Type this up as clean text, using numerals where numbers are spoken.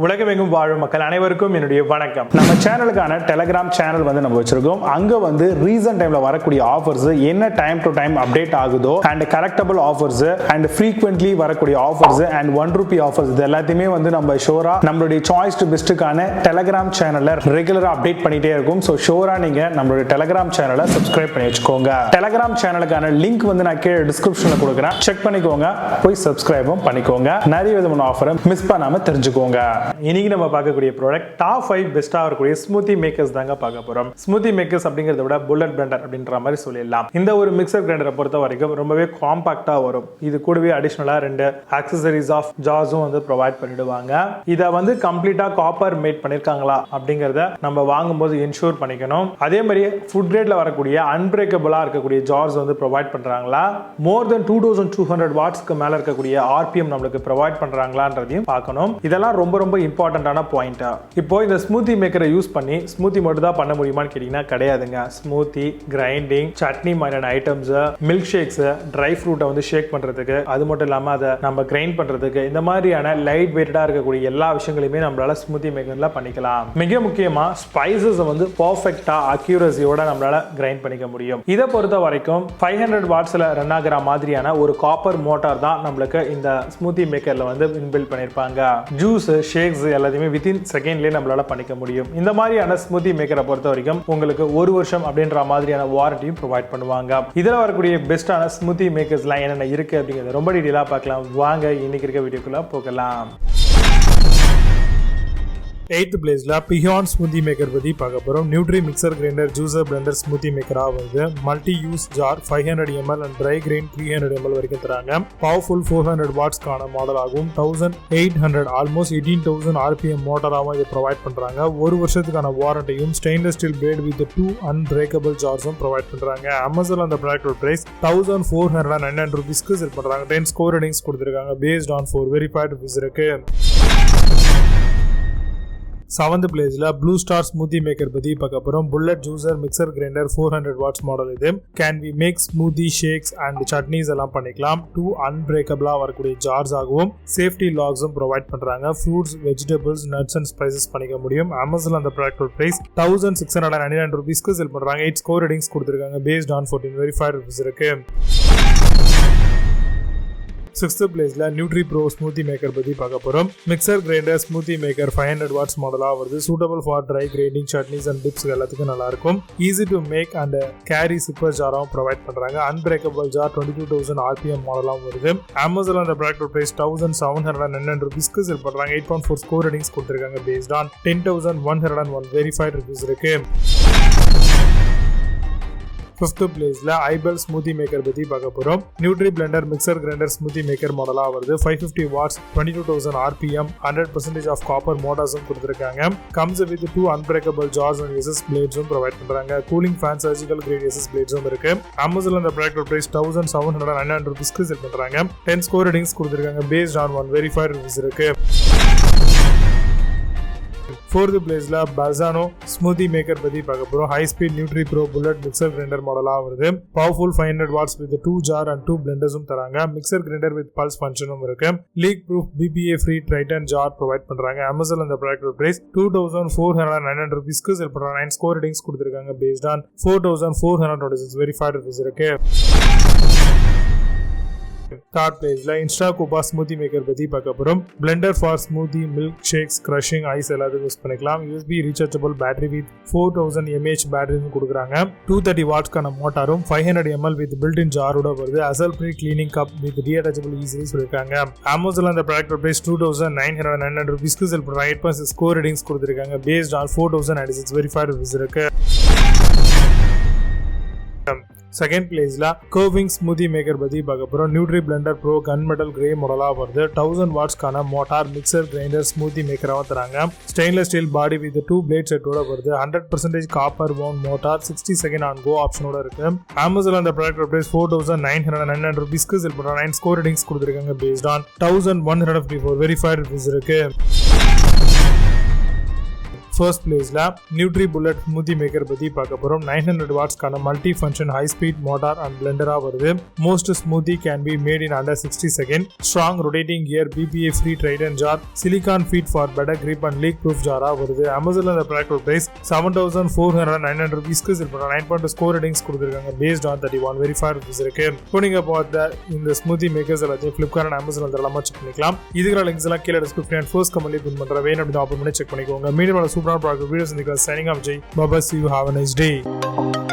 உலகமெங்கும் வாழும் மக்கள் அனைவருக்கும் என்னுடைய வணக்கம். நம்ம சேனலுக்கான டெலிகிராம் சேனல் நம்ம வச்சிருக்கோம். அங்க ரீசன்ட் டைம்ல வரக்கூடிய ஆஃபர்ஸ் என்ன டைம் டு டைம் அப்டேட் ஆகுதோ and correctable offers and frequently வரக்கூடிய ஆஃபர்ஸ் அண்ட் ₹1 ஆஃபர்ஸ் இது எல்லாத்தையுமே நம்ம ஷோரா நம்மளுடைய சாய்ஸ் டு பெஸ்ட்டுக்கான டெலிகிராம் சேனல்ல ரெகுலரா அப்டேட் பண்ணிட்டே இருக்கும். ஸோ ஷோரா நீங்க நம்மளுடைய டெலிகிராம் சேனலை சப்ஸ்கிரைப் பண்ணி வச்சுக்கோங்க. டெலிகிராம் சேனலுக்கான லிங்க் நான் கீழே டிஸ்கிரிப்ஷன்ல கொடுக்குறேன், செக் பண்ணிக்கோங்க, போய் சப்ஸ்கிரைபும் பண்ணிக்கோங்க. நிறைய விதமான ஆஃபரை மிஸ் பண்ணாம தெரிஞ்சுக்கோங்க. இன்னைக்கு நம்ம பார்க்கக்கூடிய ப்ராடக்ட் டாப் 5 பெஸ்டா இருக்கக்கூடிய ஸ்மூத்தி மேக்கர்ஸ் தாங்க பார்க்க போறோம். ஸ்மூத்தி மேக்கர்ஸ் அப்படிங்கறத விட புல்லட் பிளெண்டர் அப்படின்ற மாதிரி சொல்லிடலாம். இந்த ஒரு மிக்சர் கிரைண்டரை பொறுத்த வரைக்கும் ரொம்பவே காம்பாக்டா வரும். இது கூடவே அடிஷனலா 2 ஆக்சசரிஸ் ஆஃப் ஜார்ஸும் ப்ரொவைட் பண்ணிடுவாங்க. இதை கம்ப்ளீட்டா காப்பர் மேட் பண்ணிருக்காங்களா அப்படிங்கறத நம்ம வாங்கும்போது இன்ஷூர் பண்ணிக்கணும். அதே மாதிரி ஃபுட் கிரேட்ல வரக்கூடிய அன்பிரேக்கபிளா இருக்கக்கூடிய ஜார்ஸ் ப்ரொவைட் பண்றாங்களா, மோர் தென் 2200 வாட்ஸ்க்கு மேல இருக்கக்கூடிய RPM நம்மளுக்கு ப்ரொவைட் பண்றாங்களான்றதையும் பார்க்கணும். இதெல்லாம் ரொம்ப ரொம்ப இம்பார்ட்டன்டான பாயிண்ட். இப்போ இந்த ஸ்மூத்தி மேக்கரை யூஸ் பண்ணி ஸ்மூத்தி மட்டும் தான் பண்ண முடியுமான்னு கேட்டீங்கன்னா கிடையாதுங்க. ஸ்மூத்தி, கிரைண்டிங், சட்னி மாதிரியான ஐட்டம்ஸ், மில்க் ஷேக்ஸ், ட்ரை ஃப்ரூட்டை ஷேக் பண்றதுக்கு, அது மட்டும் இல்லாம அதை நம்ம கிரைண்ட் பண்றதுக்கு, இந்த மாதிரியான லைட் வெயிட்டடா இருக்கக்கூடிய எல்லா விஷயங்களையுமே நம்மளால ஸ்மூத்தி மேக்கர்ல பண்ணிக்கலாம். மிக முக்கியமா ஸ்பைசஸ் பர்ஃபெக்ட்டா அக்யூரசியோட நம்மளால கிரைண்ட் பண்ணிக்க முடியும். இதை பொறுத்த வரைக்கும் 500 வாட்ஸ்ல ரன் ஆகிற மாதிரியான ஒரு காப்பர் மோட்டார் தான் நம்மளுக்கு இந்த ஸ்மூத்தி மேக்கர்ல இன்பில்ட் பண்ணிருப்பாங்க. ஜூஸ், ஷேக்ஸ் எல்லாத்தையுமே வித்தின் செகண்ட்லயே நம்மளால பண்ணிக்க முடியும். இந்த மாதிரியான ஸ்மூத்தி மேக்கரை பொறுத்த வரைக்கும் உங்களுக்கு 1 வருஷம் அப்படின்ற மாதிரியான வாரண்டியும் ப்ரொவைட் பண்ணுவாங்க. இதுல வரக்கூடிய பெஸ்டான ஸ்மூத்தி மேக்கர்ஸ்லாம் என்னென்ன இருக்கு அப்படிங்கறத ரொம்ப டீடைலா பார்க்கலாம். வாங்க இன்னைக்கு இருக்க வீடியோக்குள்ள போகலாம். 8th பிளேஸ்ல பியான் ஸ்மூத்தி மேக்கர் பத்தி பார்க்க போறோம். Nutri mixer grinder juicer blender smoothie மேக்கரா வருது. Multi use jar 500 ml and dry grind 300 ml வரைக்கும் தராங்க. பவர்ஃபுல் 400 வாட்ஸ்க்கான மாடல் ஆகும். 1800 ஆல்மோஸ்ட் 18000 RPM மோட்டராகவும் இதை ப்ரொவைட் பண்றாங்க. 1 வருஷத்துக்கான வாரண்டியும் stainless steel blade with 2 unbreakable ஜார்ஸும் ப்ரொவைட் பண்றாங்க. அமேசான் அந்த ப்ராடக்ட் பிரைஸ் ₹1499 செல் பண்றாங்க. 10 ஸ்கோர் ரேட்டிங்ஸ் கொடுத்திருக்காங்க. பேஸ்ட் ஆன் 4 வெரிஃபைட் ரிவ்யூஸ் இருக்கு. 7th பிளேஸ்ல ப்ளூ ஸ்டார் ஸ்மூத்தி மேக்கர் பத்தி பார்க்க போறோம். Bullet juicer mixer grinder 400 watts model. இது can we make smoothie, shakes and chutneys எல்லாம் பண்ணிக்கலாம். 2 அன்பிரேக்கபிளா வரக்கூடிய ஜார்ஸ் ஆகவும் சேஃப்டி லாக்ஸும் ப்ரொவைட் பண்றாங்க. Fruits, vegetables, nuts and spices பண்ணிக்க முடியும். அமேசான் அந்த ப்ராடக்ட் பிரைஸ் ₹1699 செல் பண்றாங்க. 8 ஸ்கோர் ரேட்டிங்ஸ் கொடுத்திருக்காங்க. பேஸ்ட் ஆன் 14 வெரிஃபைட் ரிவ்யூஸ் இருக்கு. 6th பிளேஸ்ல நியூட்ரி ப்ரோ ஸ்மூத்தி மேக்கர் பத்தி பார்க்க போறோம். Mixer grinder smoothie maker 500 watts மாடலா வருது. Suitable for dry grinding, chutneys and dips எல்லாத்துக்கும் நல்லா இருக்கும். Easy to make and carry sipper ஜாராவும் ப்ரொவைட் பண்றாங்க. அன்பிரேக்கபிள் ஜார் 22,000 RPM மாடலாவும் வருது. அமேசான் அந்த ப்ராடக்ட் பிரைஸ் ₹1799 செல் பண்றாங்க. 8.4 ஸ்கோர் ரேட்டிங்ஸ் கொடுத்திருக்காங்க. பேஸ்ட் ஆன் 10,101 வெரிஃபைட் ரிவ்யூஸ் இருக்கு. 5th பிளேஸ்ல ஐபெல் ஸ்மூத்தி மேக்கர் பத்தி பார்க்க போறோம். Nutri blender mixer grinder smoothie maker மாடலா வருது. 550 வாட்ஸ் 22,000 RPM 100% ஆஃப் காப்பர் மோட்டார்ஸும் கொடுத்திருக்காங்க. Comes with 2 unbreakable jars and SS பிளேட்ஸும் ப்ரொவைட் பண்றாங்க. Cooling fan, surgical grade SS பிளேட்ஸும் இருக்கு. அமேசான் அந்த ப்ராடக்ட் பிரைஸ் ₹1799 செல் பண்றாங்க. 10 ஸ்கோர் ரேட்டிங்ஸ் கொடுத்திருக்காங்க. பேஸ்ட் ஆன் 1 வெரிஃபைட் ரிவ்யூஸ் இருக்கு. 4th பிளேஸ்ல பசானோ ஸ்மூத்தி மேக்கர் பத்தி பார்க்க போறோம். High speed nutri pro bullet mixer grinder மாடலா வருது. Powerful 500 watts with 2 jar and 2 பிளெண்டர்ஸும் தராங்க. மிக்சர் கிரைண்டர் வித் பல்ஸ் ஃபங்க்ஷனும் இருக்கு. Leak proof BPA free Triton jar provide பண்றாங்க. அமேசான் அந்த ப்ராடக்ட் பிரைஸ் ₹2499 செல் பண்றாங்க. 9 ஸ்கோர் ரேட்டிங்ஸ் கொடுத்திருக்காங்க. பேஸ்ட் ஆன் 4,426 வெரிஃபைட் ரிவ்யூஸ் இருக்கு. 3rd பிளேஸ்ல இன்ஸ்டா கூபா ஸ்மூத்தி மேக்கர் பத்தி பார்க்க போறோம். Blender for smoothie, milk shakes, crushing, ice எல்லாத்தையும் யூஸ் பண்ணிக்கலாம். USB rechargeable battery with 4000 mAh பேட்டரியும் கொடுக்குறாங்க. 230 வாட்ஸ்க்கான மோட்டாரும் 500 ml வித் பில்ட் இன் ஜாரோட வருது. அசல் pre cleaning cup with reattachable easily சொல்லிருக்காங்க. அமேசான் அந்த ப்ராடக்ட் பிரைஸ் ₹2999 செல் பண்றாங்க. 8.6 ஸ்கோர் ரேட்டிங்ஸ் கொடுத்திருக்காங்க. பேஸ்ட் ஆன் 4,096 வெரிஃபைட் ரிவ்யூஸ் இருக்கு. 2nd பிளேஸ்ல கர்விங் ஸ்மூத்தி மேக்கர் பத்தி பார்க்க போறோம். Nutri blender pro gun metal grey மாடலா வருது. 1000 வாட்ஸ்க்கான மோட்டார் மிக்சர் கிரைண்டர் ஸ்மூத்தி மேக்கராவும் தராங்க. Stainless steel body with 2 blade செட்டோட வருது. 100% copper bound motor 60 second on go ஆப்ஷனோட இருக்கு. அமேசான் அந்த ப்ராடக்ட் பிரைஸ் ₹4,999 செல் பண்றாங்க. 9 ஸ்கோர் ரேட்டிங்ஸ் கொடுத்திருக்காங்க. பேஸ்ட் ஆன் 1154 வெரிஃபைட் ரிவ்யூஸ் இருக்கு. ஃபர்ஸ்ட் பிளேஸ்ல நியூட்ரி புல்லட் ஸ்மூதி மேக்கர் பத்தி பார்க்க போறோம். 900 வாட்ஸ்க்கான multi function high speed motor and பிளெண்டரா வருது. Most smoothie can be made in under 60 second. Strong rotating gear, BPA free Triton jar, silicone feet for better grip and leak proof ஜாரா வருது. அமேசான்ல இந்த ப்ராடக்ட் பிரைஸ் 7,409 rupeesக்கு செல் பண்றாங்க. 9.2 score ratings கொடுத்திருக்காங்க. Based on 31 verified reviews இருக்கு. இப்போ நீங்க பார்த்த இந்த ஸ்மூதி மேக்கர்ஸ் எல்லாத்தையும் Flipkart and Amazon எல்லாமே செக் பண்ணிக்கலாம். இதுக்கு லிங்க்ஸ் எல்லாம் கீழே டிஸ்கிரிப்ஷன் அண்ட் ஃபர்ஸ்ட் கமெண்ட்ல பின் பண்றேன். வேணும் அப்படி ஓபன் பண்ணி செக் பண்ணிக்கோங்க. மீண்டும் சூப்பரான ப்ராடக்ட் வீடியோஸ் சந்திக்கலாம். Signing off Jai Baba. See you, have a nice day.